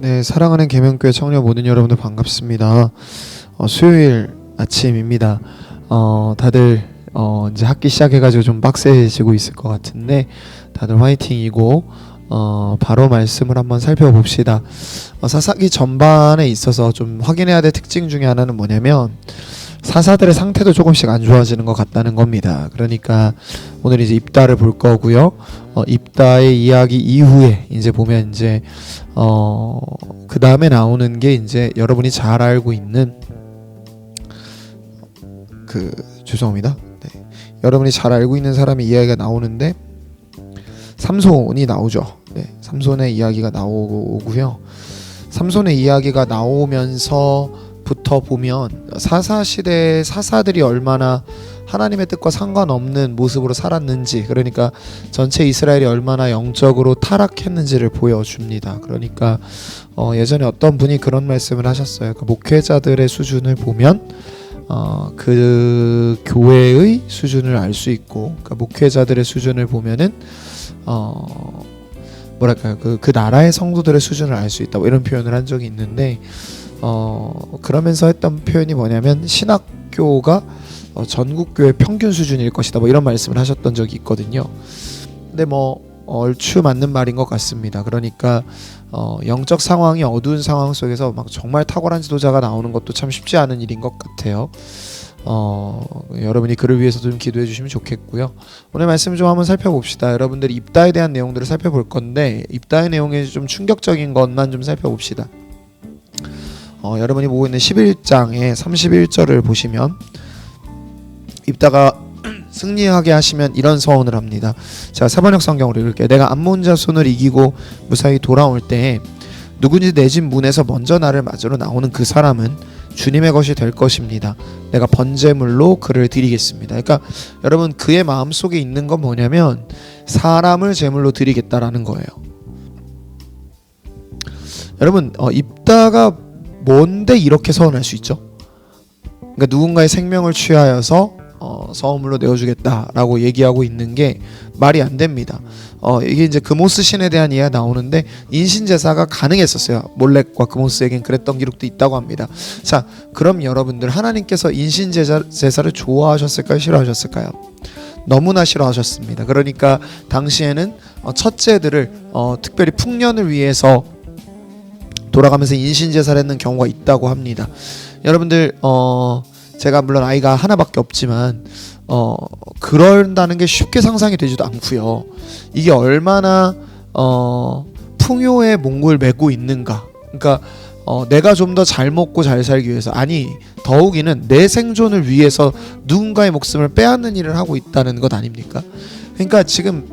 네, 사랑하는 계명교회 청년 모든 여러분들 반갑습니다. 수요일 아침입니다. 다들 이제 학기 시작해가지고 좀 빡세지고 있을 것 같은데 다들 화이팅이고 바로 말씀을 한번 살펴봅시다. 사사기 전반에 있어서 좀 확인해야 될 특징 중에 하나는 뭐냐면 사사들의 상태도 조금씩 안 좋아지는 것 같다는 겁니다. 그러니까 오늘 이제 입다를 볼 거고요. 입다의 이야기 이후에 이제 보면 이제 그 다음에 나오는 게 이제 여러분이 잘 알고 있는 죄송합니다. 네. 여러분이 잘 알고 있는 사람의 이야기가 나오는데 삼손이 나오죠. 네. 삼손의 이야기가 나오고요. 삼손의 이야기가 나오면서부터 보면 사사시대의 사사들이 얼마나 하나님의 뜻과 상관없는 모습으로 살았는지, 그러니까 전체 이스라엘이 얼마나 영적으로 타락했는지를 보여줍니다. 그러니까 예전에 어떤 분이 그런 말씀을 하셨어요. 그 목회자들의 수준을 보면 그 교회의 수준을 알 수 있고, 그러니까 목회자들의 수준을 보면은 뭐랄까요, 그 나라의 성도들의 수준을 알 수 있다고 이런 표현을 한 적이 있는데, 그러면서 했던 표현이 뭐냐면 신학교가 전국교회 평균 수준일 것이다, 뭐 이런 말씀을 하셨던 적이 있거든요. 근데 얼추 맞는 말인 것 같습니다. 그러니까 영적 상황이 어두운 상황 속에서 막 정말 탁월한 지도자가 나오는 것도 참 쉽지 않은 일인 것 같아요. 여러분이 그를 위해서 좀 기도해 주시면 좋겠고요. 오늘 말씀 좀 한번 살펴봅시다. 여러분들이 입다에 대한 내용들을 살펴볼 건데, 입다의 내용에 좀 충격적인 것만 좀 살펴봅시다. 여러분이 보고 있는 11장의 31절을 보시면 입다가 승리하게 하시면 이런 서원을 합니다. 자, 사번역 성경으로 읽을게요. 내가 암몬 자손을 이기고 무사히 돌아올 때에 누구든지 내 집 문에서 먼저 나를 맞으러 나오는 그 사람은 주님의 것이 될 것입니다. 내가 번제물로 그를 드리겠습니다. 그러니까 여러분, 그의 마음속에 있는 건 뭐냐면 사람을 제물로 드리겠다라는 거예요. 여러분, 입다가 뭔데 이렇게 서원할 수 있죠? 그러니까 누군가의 생명을 취하여서 서원물로 내어주겠다라고 얘기하고 있는 게 말이 안 됩니다. 이게 이제 금오스 신에 대한 이야기가 나오는데 인신제사가 가능했었어요. 몰렉과 금오스에겐 그랬던 기록도 있다고 합니다. 자, 그럼 여러분들, 하나님께서 인신제사를 좋아하셨을까요? 싫어하셨을까요? 너무나 싫어하셨습니다. 그러니까 당시에는 첫째들을 특별히 풍년을 위해서 돌아가면서 인신제사를 했는 경우가 있다고 합니다. 여러분들, 제가 물론 아이가 하나밖에 없지만 그런다는 게 쉽게 상상이 되지도 않고요. 이게 얼마나 풍요의 몽골 메고 있는가. 그러니까 내가 좀 더 잘 먹고 잘 살기 위해서, 아니 더욱이는 내 생존을 위해서 누군가의 목숨을 빼앗는 일을 하고 있다는 것 아닙니까? 그러니까 지금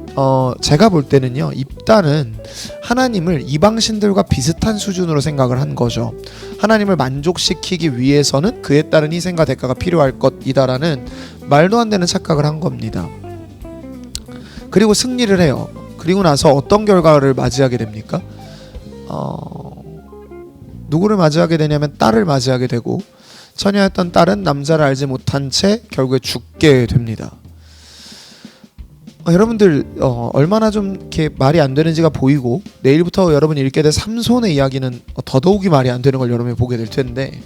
제가 볼 때는요, 입다는 하나님을 이방신들과 비슷한 수준으로 생각을 한 거죠. 하나님을 만족시키기 위해서는 그에 따른 희생과 대가가 필요할 것이다라는 말도 안 되는 착각을 한 겁니다. 그리고 승리를 해요. 그리고 나서 어떤 결과를 맞이하게 됩니까? 누구를 맞이하게 되냐면 딸을 맞이하게 되고, 처녀였던 딸은 남자를 알지 못한 채 결국에 죽게 됩니다. 여러분들, 얼마나 좀 이렇게 말이 안 되는지가 보이고, 내일부터 여러분이 읽게 될 삼손의 이야기는 더더욱이 말이 안 되는 걸 여러분이 보게 될 텐데,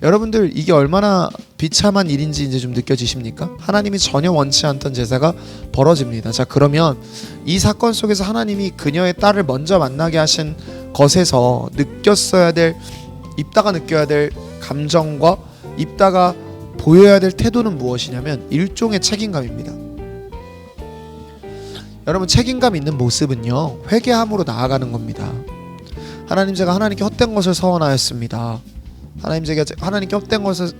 여러분들, 이게 얼마나 비참한 일인지 이제 좀 느껴지십니까? 하나님이 전혀 원치 않던 제사가 벌어집니다. 자, 그러면 이 사건 속에서 하나님이 그녀의 딸을 먼저 만나게 하신 것에서 입다가 느껴야 될 감정과 입다가 보여야 될 태도는 무엇이냐면 일종의 책임감입니다. 여러분, 책임감 있는 모습은요, 회개함으로 나아가는 겁니다. 하나님, 제가 하나님께 헛된 것을 서원하였습니다. 하나님께 헛된 것을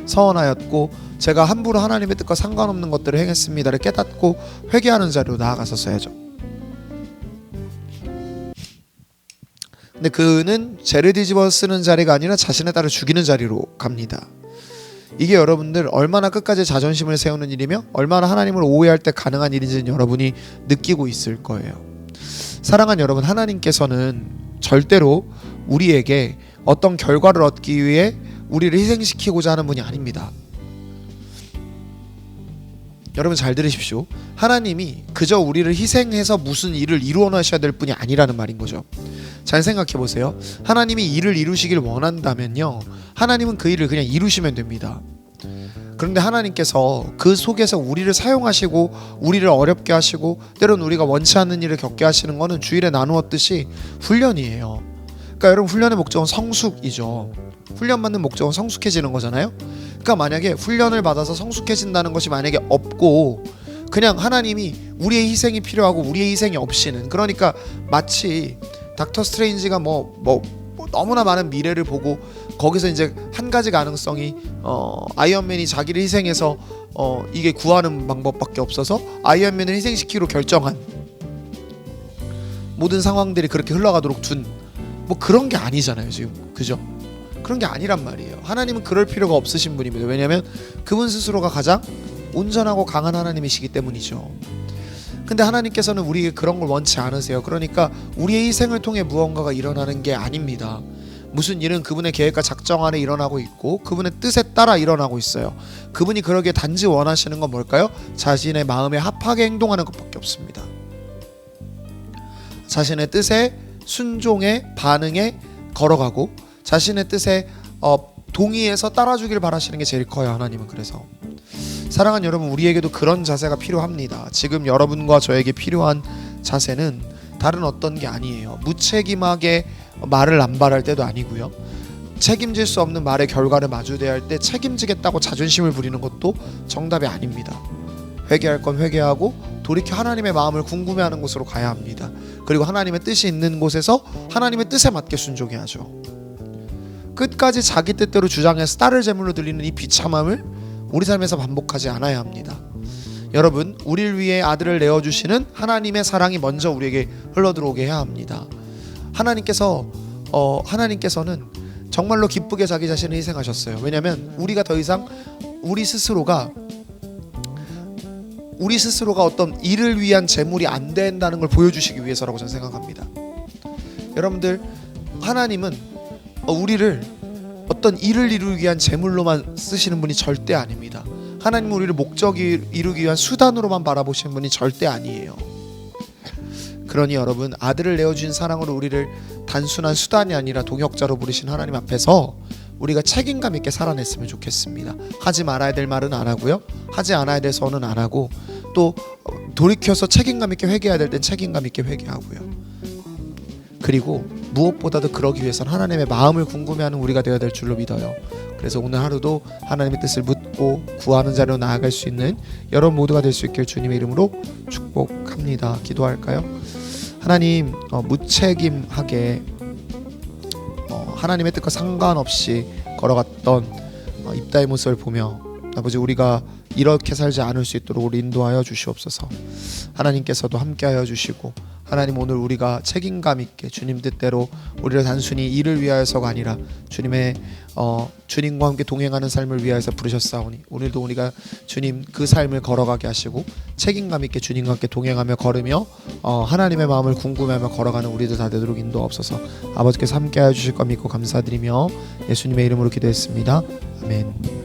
서원하였고 제가 함부로 하나님의 뜻과 상관없는 것들을 행했습니다를 깨닫고 회개하는 자리로 나아갔었어야죠. 근데 그는 죄를 뒤집어 쓰는 자리가 아니라 자신의 딸을 죽이는 자리로 갑니다. 이게 여러분들 얼마나 끝까지 자존심을 세우는 일이며 얼마나 하나님을 오해할 때 가능한 일인지는 여러분이 느끼고 있을 거예요. 사랑하는 여러분, 하나님께서는 절대로 우리에게 어떤 결과를 얻기 위해 우리를 희생시키고자 하는 분이 아닙니다. 여러분 잘 들으십시오. 하나님이 그저 우리를 희생해서 무슨 일을 이루어내셔야 될 분이 아니라는 말인 거죠. 잘 생각해 보세요. 하나님이 일을 이루시길 원한다면요, 하나님은 그 일을 그냥 이루시면 됩니다. 그런데 하나님께서 그 속에서 우리를 사용하시고 우리를 어렵게 하시고 때로는 우리가 원치 않는 일을 겪게 하시는 것은 주일에 나누었듯이 훈련이에요. 그러니까 여러분, 훈련의 목적은 성숙이죠. 훈련 받는 목적은 성숙해지는 거잖아요. 그러니까 만약에 훈련을 받아서 성숙해진다는 것이 만약에 없고 그냥 하나님이 우리의 희생이 필요하고 우리의 희생이 없이는, 그러니까 마치 닥터 스트레인지가 너무나 많은 미래를 보고 거기서 이제 한 가지 가능성이 아이언맨이 자기를 희생해서 이게 구하는 방법밖에 없어서 아이언맨을 희생시키기로 결정한 모든 상황들이 그렇게 흘러가도록 둔 그런 게 아니잖아요 지금, 그죠? 그런 게 아니란 말이에요. 하나님은 그럴 필요가 없으신 분입니다. 왜냐하면 그분 스스로가 가장 온전하고 강한 하나님이시기 때문이죠. 근데 하나님께서는 우리에게 그런 걸 원치 않으세요. 그러니까 우리의 희생을 통해 무언가가 일어나는 게 아닙니다. 무슨 일은 그분의 계획과 작정 안에 일어나고 있고 그분의 뜻에 따라 일어나고 있어요. 그분이 그러기에 단지 원하시는 건 뭘까요? 자신의 마음에 합하게 행동하는 것밖에 없습니다. 자신의 뜻에 순종에 반응에 걸어가고 자신의 뜻에 동의해서 따라주길 바라시는 게 제일 커요, 하나님은. 그래서 사랑하는 여러분, 우리에게도 그런 자세가 필요합니다. 지금 여러분과 저에게 필요한 자세는 다른 어떤 게 아니에요. 무책임하게 말을 남발할 때도 아니고요, 책임질 수 없는 말의 결과를 마주대할 때 책임지겠다고 자존심을 부리는 것도 정답이 아닙니다. 회개할 건 회개하고 돌이켜 하나님의 마음을 궁금해하는 곳으로 가야 합니다. 그리고 하나님의 뜻이 있는 곳에서 하나님의 뜻에 맞게 순종해야죠. 끝까지 자기 뜻대로 주장해서 딸을 제물로 드리는 이 비참함을 우리 삶에서 반복하지 않아야 합니다. 여러분, 우리를 위해 아들을 내어주시는 하나님의 사랑이 먼저 우리에게 흘러들어오게 해야 합니다. 하나님께서는 정말로 기쁘게 자기 자신을 희생하셨어요. 왜냐하면 우리가 더 이상 우리 스스로가 어떤 일을 위한 제물이 안 된다는 걸 보여주시기 위해서라고 저는 생각합니다. 여러분들, 하나님은 우리를 어떤 일을 이루기 위한 제물로만 쓰시는 분이 절대 아닙니다. 하나님은 우리를 목적이 이루기 위한 수단으로만 바라보시는 분이 절대 아니에요. 그러니 여러분, 아들을 내어주신 사랑으로 우리를 단순한 수단이 아니라 동역자로 부르신 하나님 앞에서 우리가 책임감 있게 살아냈으면 좋겠습니다. 하지 말아야 될 말은 안 하고요, 하지 않아야 될 선은 안 하고, 또 돌이켜서 책임감 있게 회개해야 될 땐 책임감 있게 회개하고요. 그리고 무엇보다도 그러기 위해서는 하나님의 마음을 궁금해하는 우리가 되어야 될 줄로 믿어요. 그래서 오늘 하루도 하나님의 뜻을 묻고 구하는 자리로 나아갈 수 있는 여러분 모두가 될 수 있길 주님의 이름으로 축복합니다. 기도할까요? 하나님, 무책임하게 하나님의 뜻과 상관없이 걸어갔던 입다의 모습을 보며 아버지, 우리가 이렇게 살지 않을 수 있도록 우리 인도하여 주시옵소서. 하나님께서도 함께하여 주시고, 하나님, 오늘 우리가 책임감 있게 주님 뜻대로 우리를 단순히 일을 위하여서가 아니라 주님과 함께 동행하는 삶을 위하여서 부르셨사오니 오늘도 우리가 주님 그 삶을 걸어가게 하시고 책임감 있게 주님과 함께 동행하며 걸으며 하나님의 마음을 궁금해하며 걸어가는 우리들 다 되도록 인도하옵소서. 아버지께서 함께하여 주실 것 믿고 감사드리며 예수님의 이름으로 기도했습니다. 아멘.